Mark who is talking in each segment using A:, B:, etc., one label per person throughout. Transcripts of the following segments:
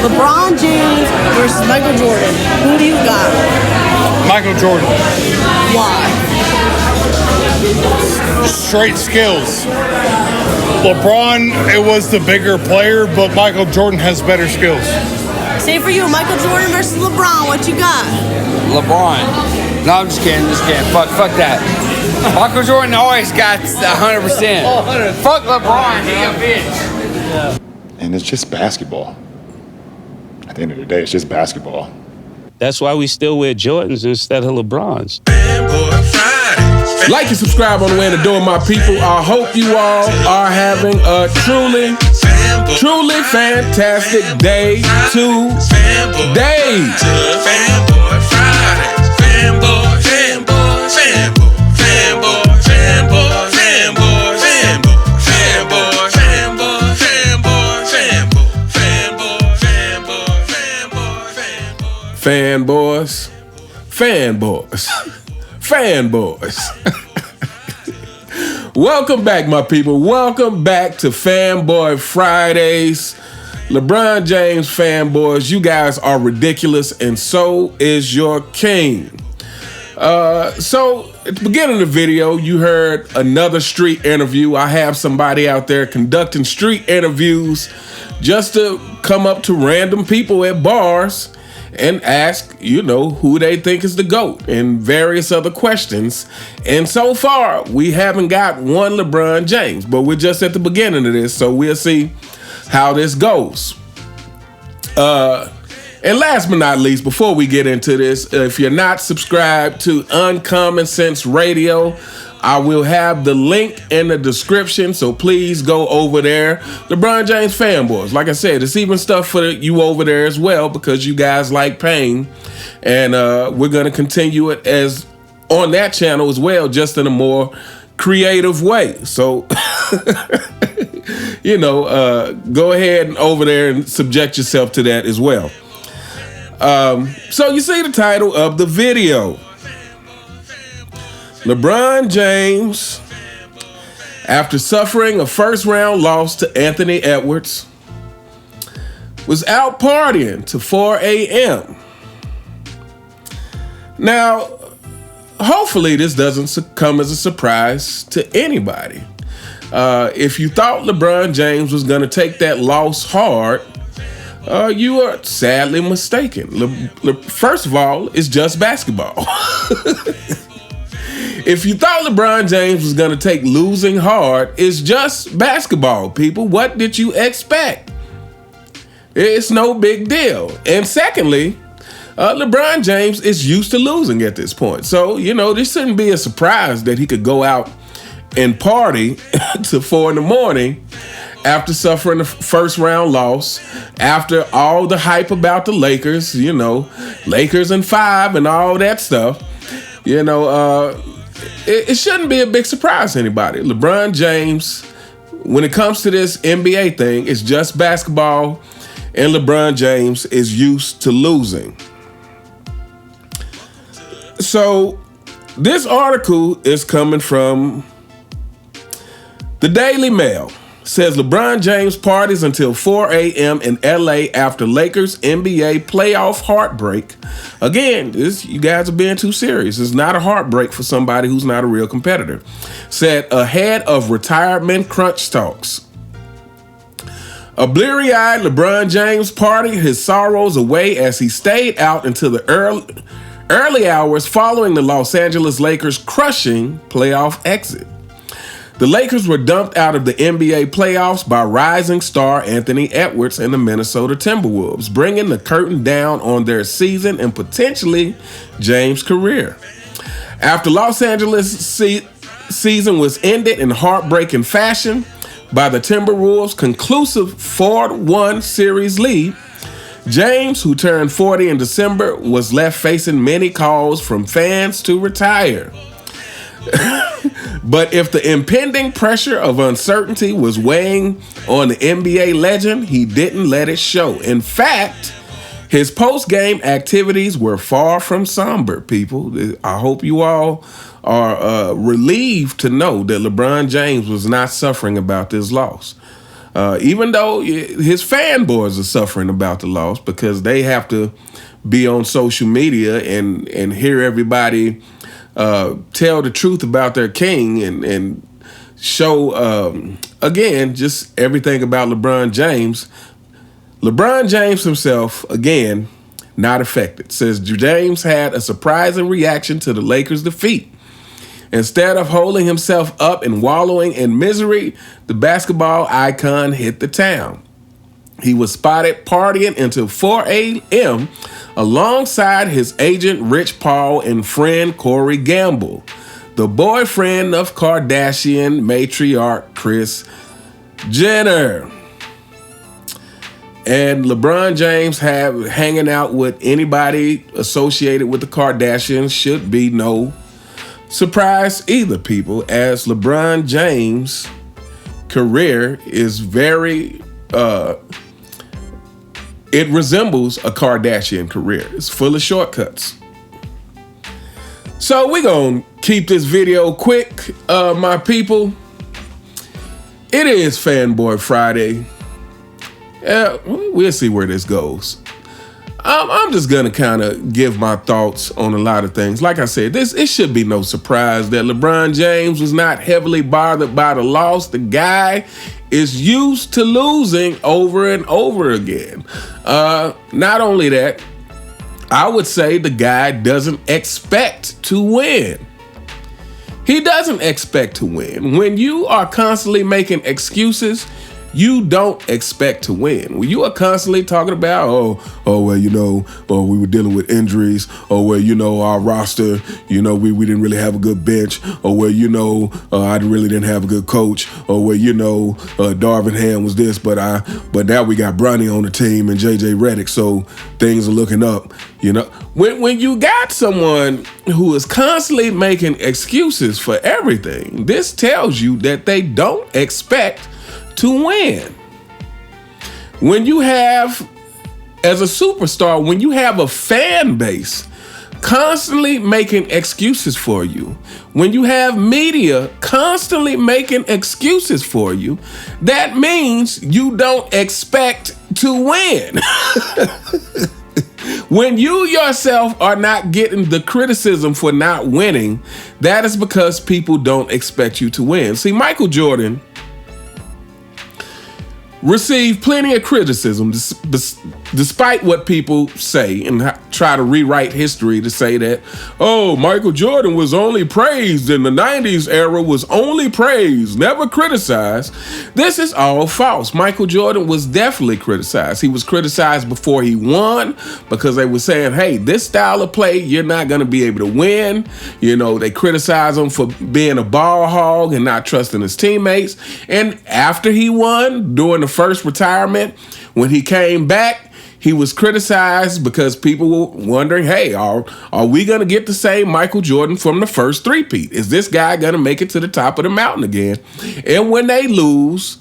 A: LeBron James versus Michael Jordan. Who do you got?
B: Michael Jordan.
A: Why?
B: Straight skills. LeBron, it was the bigger player, but Michael Jordan has better skills.
A: Same for you, Michael Jordan versus LeBron. What you got?
C: LeBron. No, I'm just kidding. Fuck that. Michael Jordan always got 100%. Fuck LeBron, he a bitch.
D: And it's just basketball. At the end of the day, it's just basketball.
E: That's why we still wear Jordans instead of LeBrons.
F: Like and subscribe on the way in the door, my people. I hope you all are having a truly fantastic day today. Fanboys. Welcome back, my people. Welcome back to Fanboy Fridays. LeBron James fanboys, you guys are ridiculous, and so is your king. So at the beginning of the video, you heard another street interview. I have somebody out there conducting street interviews just to come up to random people at bars and ask, who they think is the GOAT and various other questions. And so far, we haven't got one LeBron James, but we're just at the beginning of this, so we'll see how this goes. And last but not least, before we get into this, if you're not subscribed to Uncommon Sense Radio, I will have the link in the description, so please go over there. LeBron James fanboys, like I said, it's even stuff for you over there as well because you guys like pain, and we're going to continue it as on that channel as well, just in a more creative way. So, go ahead and over there and subject yourself to that as well. So you see the title of the video. LeBron James, after suffering a first-round loss to Anthony Edwards, was out partying to 4 a.m. Now, hopefully this doesn't come as a surprise to anybody. If you thought LeBron James was going to take that loss hard, you are sadly mistaken. First of all, it's just basketball. If you thought LeBron James was going to take losing hard, it's just basketball, people. What did you expect? It's no big deal. And secondly, LeBron James is used to losing at this point. So, this shouldn't be a surprise that he could go out and party to 4 in the morning after suffering the first round loss, after all the hype about the Lakers, Lakers in 5 and all that stuff. It shouldn't be a big surprise to anybody. LeBron James, when it comes to this NBA thing, it's just basketball, and LeBron James is used to losing. So this article is coming from the Daily Mail. Says LeBron James parties until 4 a.m. in LA after Lakers NBA playoff heartbreak. Again, you guys are being too serious. It's not a heartbreak for somebody who's not a real competitor. Said ahead of retirement crunch talks. A bleary-eyed LeBron James partied his sorrows away as he stayed out until the early hours following the Los Angeles Lakers' crushing playoff exit. The Lakers were dumped out of the NBA playoffs by rising star Anthony Edwards and the Minnesota Timberwolves, bringing the curtain down on their season and potentially James' career. After Los Angeles' season was ended in heartbreaking fashion by the Timberwolves' conclusive 4-1 series lead, James, who turned 40 in December, was left facing many calls from fans to retire. But if the impending pressure of uncertainty was weighing on the NBA legend, he didn't let it show. In fact, his post-game activities were far from somber, people. I hope you all are relieved to know that LeBron James was not suffering about this loss. Even though his fanboys are suffering about the loss because they have to be on social media and hear everybody tell the truth about their king and show, again, just everything about LeBron James. LeBron James himself, again, not affected. Says James had a surprising reaction to the Lakers' defeat. Instead of holding himself up and wallowing in misery, the basketball icon hit the town. He was spotted partying until 4 a.m. alongside his agent Rich Paul and friend Corey Gamble, the boyfriend of Kardashian matriarch Kris Jenner. And LeBron James hanging out with anybody associated with the Kardashians should be no surprise either, people, as LeBron James' career is very, it resembles a Kardashian career. It's full of shortcuts. So we're going to keep this video quick, my people. It is Fanboy Friday. We'll see where this goes. I'm just gonna kind of give my thoughts on a lot of things. Like I said, it should be no surprise that LeBron James was not heavily bothered by the loss. The guy is used to losing over and over again. Not only that, I would say the guy doesn't expect to win. He doesn't expect to win. When you are constantly making excuses, you don't expect to win. When you are constantly talking about, oh, well, you know, we were dealing with injuries. Oh, well, you know, our roster, you know, we didn't really have a good bench. Oh, well, you know, I really didn't have a good coach. Oh, well, you know, Darvin Ham was this, but now we got Bronny on the team and JJ Redick, so things are looking up. You know, when you got someone who is constantly making excuses for everything, this tells you that they don't expect to win. When you have, as a superstar, when you have a fan base constantly making excuses for you, when you have media constantly making excuses for you, that means you don't expect to win. When you yourself are not getting the criticism for not winning, that is because people don't expect you to win. See, Michael Jordan received plenty of criticism despite what people say and try to rewrite history to say that, oh, Michael Jordan was only praised in the 90s era, was only praised, never criticized. This is all false. Michael Jordan was definitely criticized. He was criticized before he won because they were saying, hey, this style of play, you're not going to be able to win. You know, they criticized him for being a ball hog and not trusting his teammates. And after he won, during the first retirement, when he came back, he was criticized because people were wondering, hey, are we going to get the same Michael Jordan from the first three-peat? Is this guy going to make it to the top of the mountain again? And when they lose,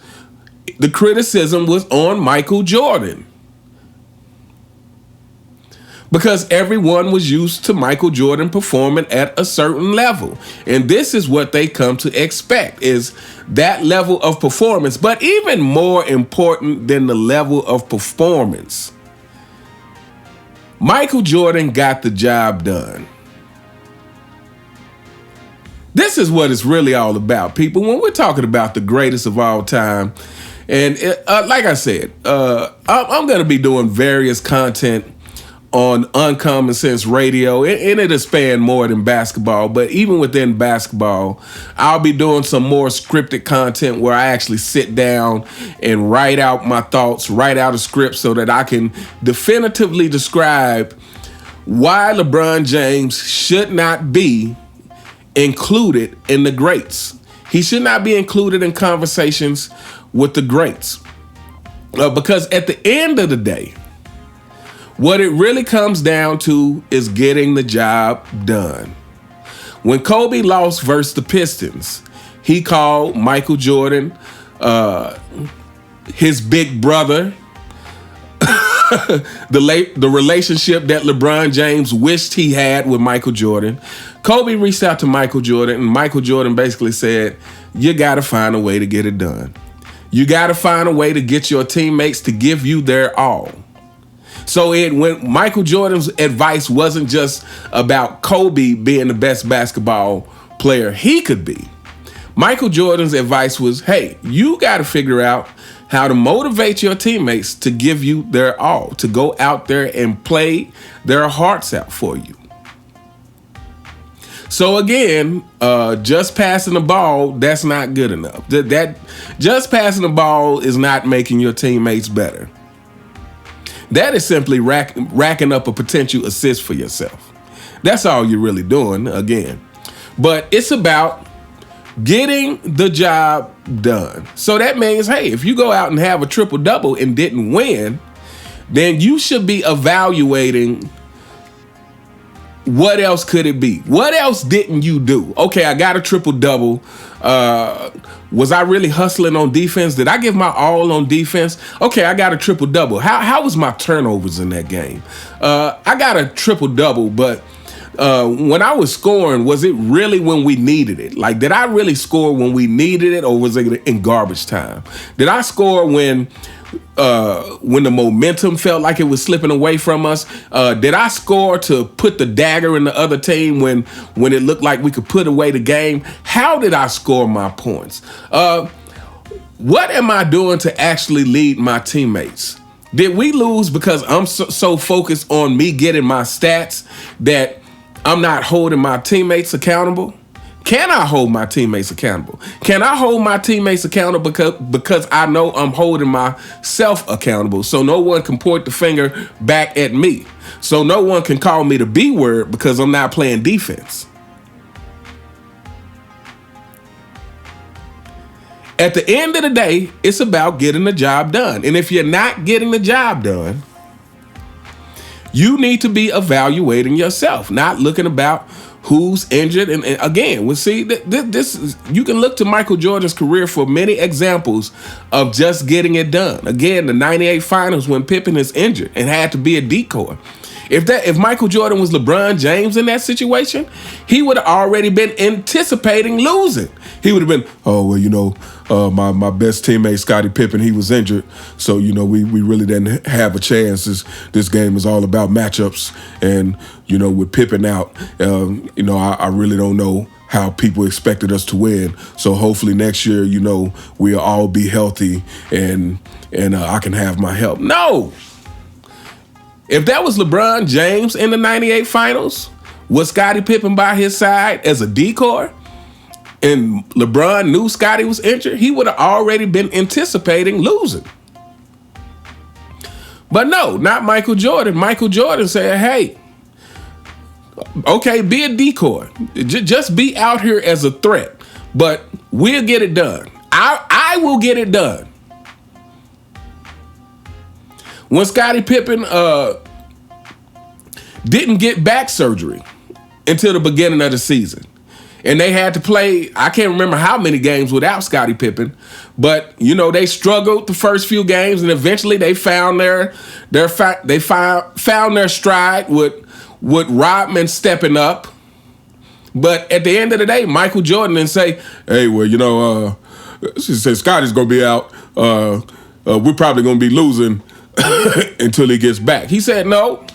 F: the criticism was on Michael Jordan, because everyone was used to Michael Jordan performing at a certain level. And this is what they come to expect, is that level of performance. But even more important than the level of performance, Michael Jordan got the job done. This is what it's really all about, people. When we're talking about the greatest of all time, and like I said, I'm going to be doing various content on Uncommon Sense Radio, and it'll span more than basketball, but even within basketball, I'll be doing some more scripted content where I actually sit down and write out my thoughts, write out a script so that I can definitively describe why LeBron James should not be included in the greats. He should not be included in conversations with the greats. Because at the end of the day, what it really comes down to is getting the job done. When Kobe lost versus the Pistons, he called Michael Jordan his big brother. The relationship that LeBron James wished he had with Michael Jordan. Kobe reached out to Michael Jordan, and Michael Jordan basically said, you got to find a way to get it done. You got to find a way to get your teammates to give you their all. So when Michael Jordan's advice wasn't just about Kobe being the best basketball player he could be. Michael Jordan's advice was, hey, you got to figure out how to motivate your teammates to give you their all, to go out there and play their hearts out for you. So again, just passing the ball, that's not good enough. That just passing the ball is not making your teammates better. That is simply racking up a potential assist for yourself. That's all you're really doing, again. But it's about getting the job done. So that means, hey, if you go out and have a triple-double and didn't win, then you should be evaluating what else could it be? What else didn't you do? Okay, I got a triple-double. Was I really hustling on defense? Did I give my all on defense? Okay, I got a triple-double. How was my turnovers in that game? I got a triple-double, but when I was scoring, was it really when we needed it? Like, did I really score when we needed it, or was it in garbage time? Did I score when the momentum felt like it was slipping away from us? Did I score to put the dagger in the other team when it looked like we could put away the game? How did I score my points? What am I doing to actually lead my teammates? Did we lose because I'm so focused on me getting my stats that I'm not holding my teammates accountable? Can I hold my teammates accountable? Can I hold my teammates accountable because I know I'm holding myself accountable, so no one can point the finger back at me, so no one can call me the B word because I'm not playing defense? At the end of the day, it's about getting the job done. And if you're not getting the job done, you need to be evaluating yourself, not looking about who's injured. And again, we'll see this is, you can look to Michael Jordan's career for many examples of just getting it done. Again, the 98 finals when Pippen is injured and had to be a decoy. If Michael Jordan was LeBron James in that situation, he would have already been anticipating losing. He would have been, oh, well, my best teammate, Scottie Pippen, he was injured. So, we really didn't have a chance. This game is all about matchups. And, with Pippen out, I really don't know how people expected us to win. So hopefully next year, we'll all be healthy and I can have my help. No. If that was LeBron James in the 98 finals, was Scottie Pippen by his side as a decoy, and LeBron knew Scottie was injured, he would have already been anticipating losing. But no, not Michael Jordan. Michael Jordan said, hey, okay, be a decoy. Just be out here as a threat, but we'll get it done. I will get it done. When Scottie Pippen didn't get back surgery until the beginning of the season, and they had to play, I can't remember how many games without Scottie Pippen, but they struggled the first few games, and eventually they found their stride with Rodman stepping up. But at the end of the day, Michael Jordan didn't say, hey, well, she said Scottie's gonna be out. We're probably gonna be losing until he gets back. He said, no,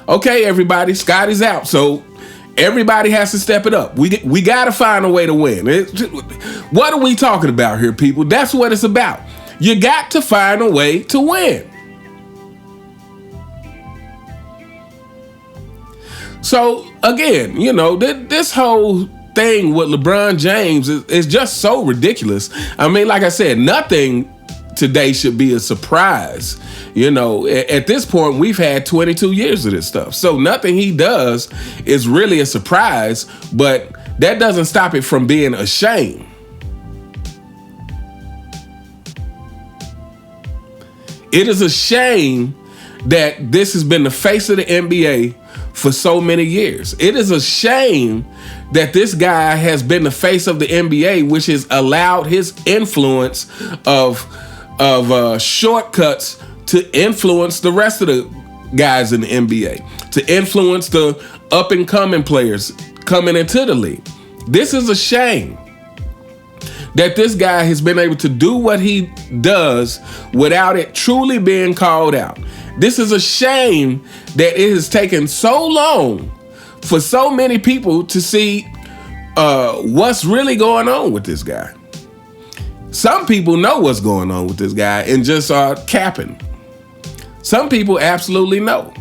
F: okay, everybody, Scottie's out, so everybody has to step it up. We got to find a way to win. What are we talking about here, people? That's what it's about. You got to find a way to win. So again, this whole thing with LeBron James is just so ridiculous. I mean, like I said, nothing today should be a surprise. At this point, we've had 22 years of this stuff. So nothing he does is really a surprise, but that doesn't stop it from being a shame. It is a shame that this has been the face of the NBA for so many years. It is a shame that this guy has been the face of the NBA, which has allowed his influence of shortcuts to influence the rest of the guys in the NBA, to influence the up-and-coming players coming into the league. This is a shame. that this guy has been able to do what he does without it truly being called out. This is a shame that it has taken so long for so many people to see what's really going on with this guy. Some people know what's going on with this guy and just are capping. Some people absolutely know.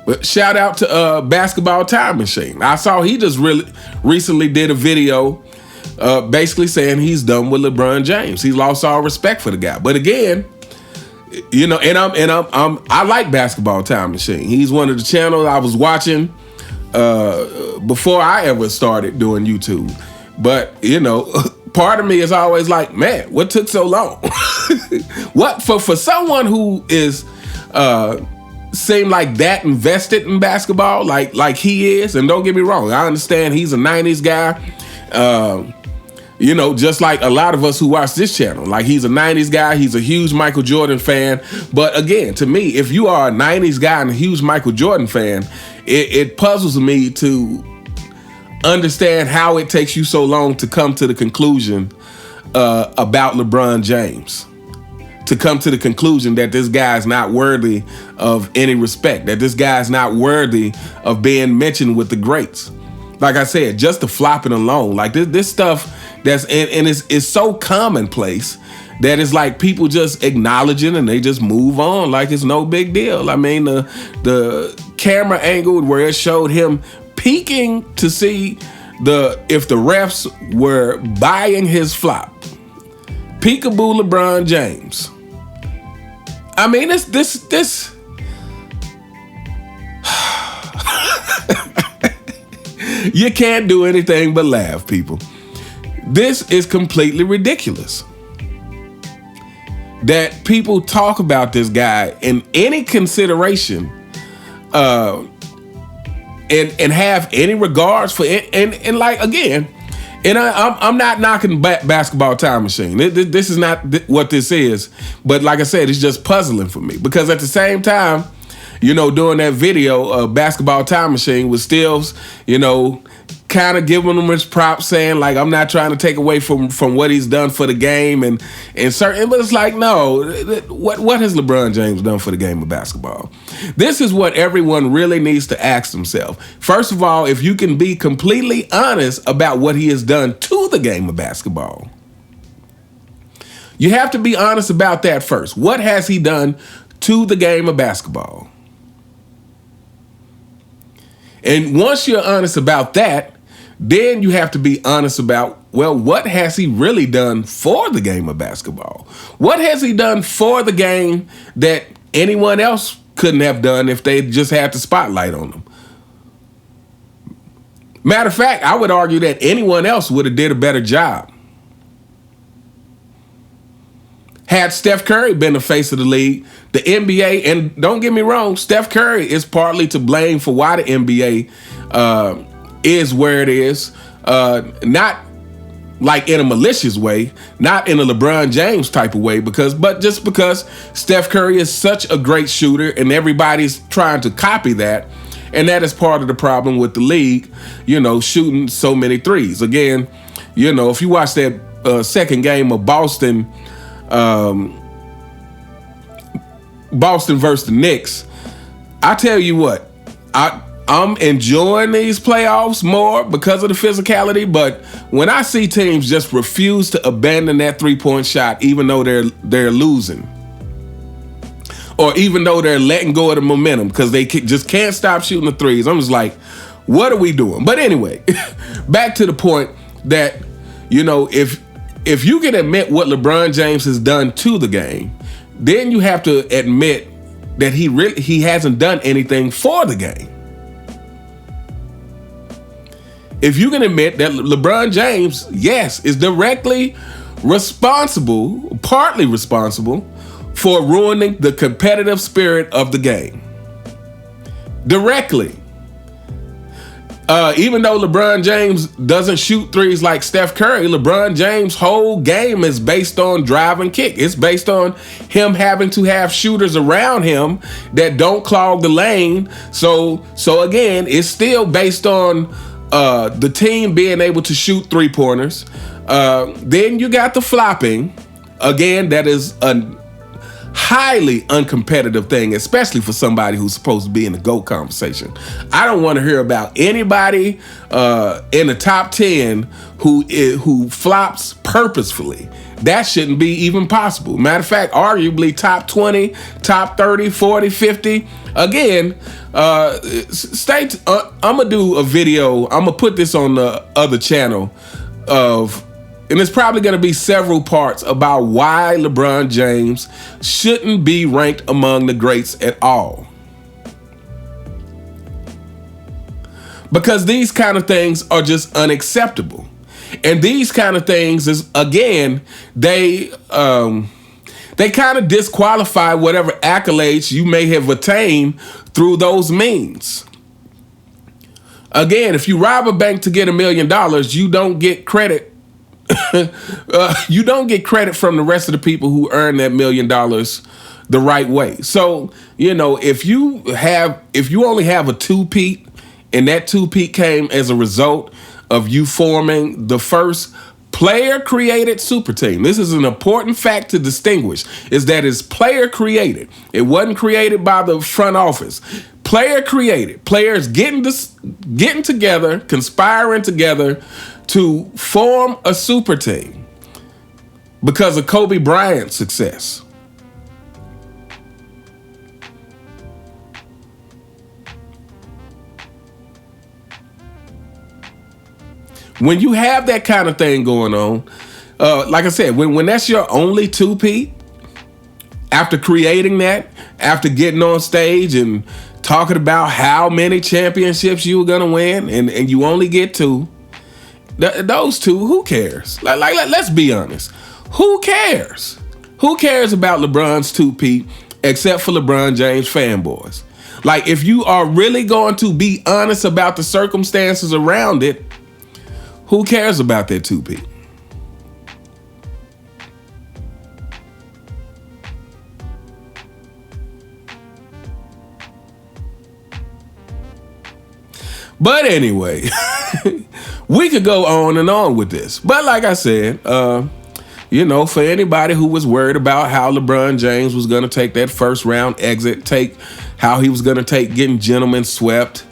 F: But shout out to Basketball Time Machine. I saw he just really recently did a video basically saying he's done with LeBron James. He's lost all respect for the guy. But again, you know, I like Basketball Time Machine. He's one of the channels I was watching before I ever started doing YouTube. But, you know, part of me is always like, man, what took so long? What for someone who is seem like that invested in basketball, like he is, and don't get me wrong, I understand he's a 90s guy. You know, just like a lot of us who watch this channel, like he's a 90s guy, he's a huge Michael Jordan fan. But again, to me, if you are a 90s guy and a huge Michael Jordan fan, it puzzles me to understand how it takes you so long to come to the conclusion about LeBron James. To come to the conclusion that this guy is not worthy of any respect, that this guy is not worthy of being mentioned with the greats. Like I said, just the flopping alone, like this stuff that's and it's so commonplace that it's like people just acknowledge it and they just move on like it's no big deal. I mean, the camera angle where it showed him peeking to see if the refs were buying his flop. Peekaboo LeBron James. I mean, this you can't do anything but laugh, people. This is completely ridiculous. That people talk about this guy in any consideration and have any regards for it. And like, again, and I'm not knocking Basketball Time Machine. This is not what this is. But like I said, it's just puzzling for me. Because at the same time, you know, doing that video, Basketball Time Machine was still, you know, kind of giving him his props, saying like, I'm not trying to take away from what he's done for the game and certain, but it's like, no, what has LeBron James done for the game of basketball? This is what everyone really needs to ask themselves. First of all, if you can be completely honest about what he has done to the game of basketball. You have to be honest about that first. What has he done to the game of basketball? And once you're honest about that, then you have to be honest about, well, what has he really done for the game of basketball? What has he done for the game that anyone else couldn't have done if they just had the spotlight on them? Matter of fact, I would argue that anyone else would have did a better job. Had Steph Curry been the face of the league, the NBA, and don't get me wrong, Steph Curry is partly to blame for why the NBA is where it is. Not like in a malicious way, not in a LeBron James type of way, but just because Steph Curry is such a great shooter and everybody's trying to copy that. And that is part of the problem with the league, you know, shooting so many threes. Again, you know, if you watch that second game of Boston versus the Knicks, I tell you what, I'm enjoying these playoffs more because of the physicality, but when I see teams just refuse to abandon that three-point shot even though they're losing, or even though they're letting go of the momentum because they just can't stop shooting the threes, I'm just like, what are we doing? But anyway, back to the point that, you know, if you can admit what LeBron James has done to the game, then you have to admit that he hasn't done anything for the game. If you can admit that LeBron James, yes, is directly responsible, partly responsible, for ruining the competitive spirit of the game. Directly. Even though LeBron James doesn't shoot threes like Steph Curry, LeBron James' whole game is based on drive and kick. It's based on him having to have shooters around him that don't clog the lane. So again, it's still based on the team being able to shoot 3-pointers. Then you got the flopping. Again, that is a highly uncompetitive thing, especially for somebody who's supposed to be in the GOAT conversation. I don't want to hear about anybody in the top 10 who flops purposefully. That shouldn't be even possible. Matter of fact, arguably top 20, top 30, 40, 50. Again, I'm going to do a video. I'm going to put this on the other channel and it's probably going to be several parts about why LeBron James shouldn't be ranked among the greats at all. Because these kind of things are just unacceptable. And these kind of things is, again, they kind of disqualify whatever accolades you may have attained through those means. Again, if you rob a bank to get $1 million, you don't get credit. You don't get credit from the rest of the people who earn that $1 million the right way. So, if you only have a two-peat, and that two-peat came as a result of you forming the first player-created super team. This is an important fact to distinguish, is that it's player-created. It wasn't created by the front office. Player-created. Players getting together, conspiring together to form a super team because of Kobe Bryant's success. When you have that kind of thing going on, like I said, when that's your only two-peat, after creating that, after getting on stage and talking about how many championships you were going to win, and you only get two, those two, who cares? Like, let's be honest. Who cares? Who cares about LeBron's two-peat except for LeBron James fanboys? Like, if you are really going to be honest about the circumstances around it, who cares about that two-peat? But anyway, we could go on and on with this. But like I said, for anybody who was worried about how LeBron James was going to take that first round exit, how he was going to take getting gentlemen swept,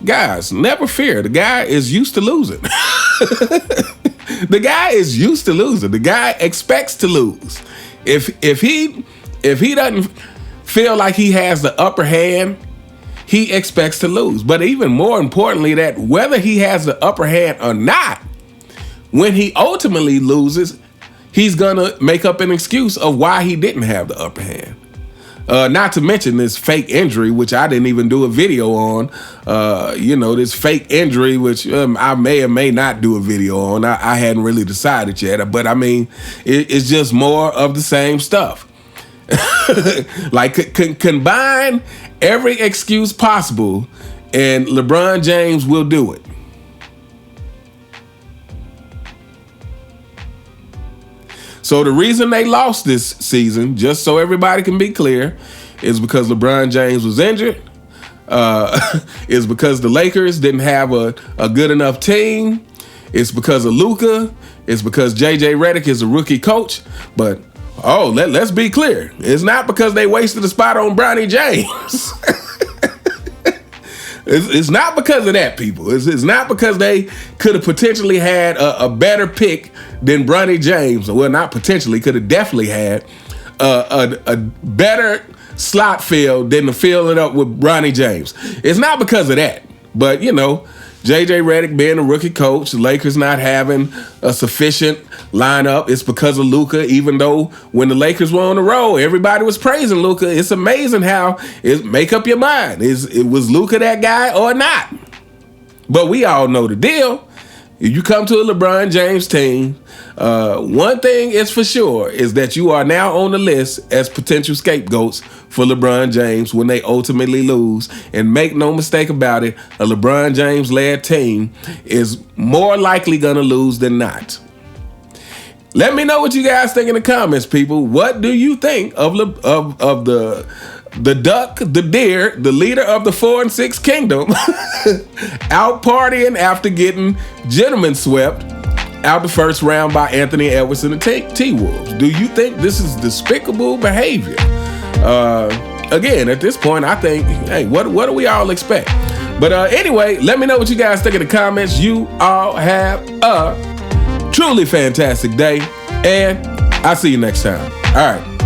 F: guys, never fear. The guy is used to losing. The guy is used to losing. The guy expects to lose. If he doesn't feel like he has the upper hand, he expects to lose. But even more importantly, that whether he has the upper hand or not, when he ultimately loses, he's gonna make up an excuse of why he didn't have the upper hand. Not to mention this fake injury, which I didn't even do a video on. This fake injury, which I may or may not do a video on. I hadn't really decided yet. But I mean, it's just more of the same stuff. Like, combine every excuse possible, and LeBron James will do it. So the reason they lost this season, just so everybody can be clear, is because LeBron James was injured, is because the Lakers didn't have a good enough team, it's because of Luka, it's because JJ Redick is a rookie coach, but let's be clear. It's not because they wasted a spot on Bronny James. It's not because of that, people. It's not because they could have potentially had a better pick than Bronny James. Well, not potentially, could have definitely had a better slot field than to fill it up with Bronny James. It's not because of that. But, JJ Redick being a rookie coach, the Lakers not having a sufficient lineup. It's because of Luka, even though when the Lakers were on the road, everybody was praising Luka. It's amazing how make up your mind. Was Luka that guy or not? But we all know the deal. If you come to a LeBron James team, one thing is for sure is that you are now on the list as potential scapegoats for LeBron James when they ultimately lose. And make no mistake about it, a LeBron James-led team is more likely going to lose than not. Let me know what you guys think in the comments, people. What do you think of the duck, the deer, the leader of the 4 and 6 kingdom, out partying after getting gentlemen swept out the first round by Anthony Edwards and the T-Wolves? Do you think this is despicable behavior? Again, at this point, I think, hey, what do we all expect? But anyway, let me know what you guys think in the comments. You all have a truly fantastic day, and I'll see you next time. All right.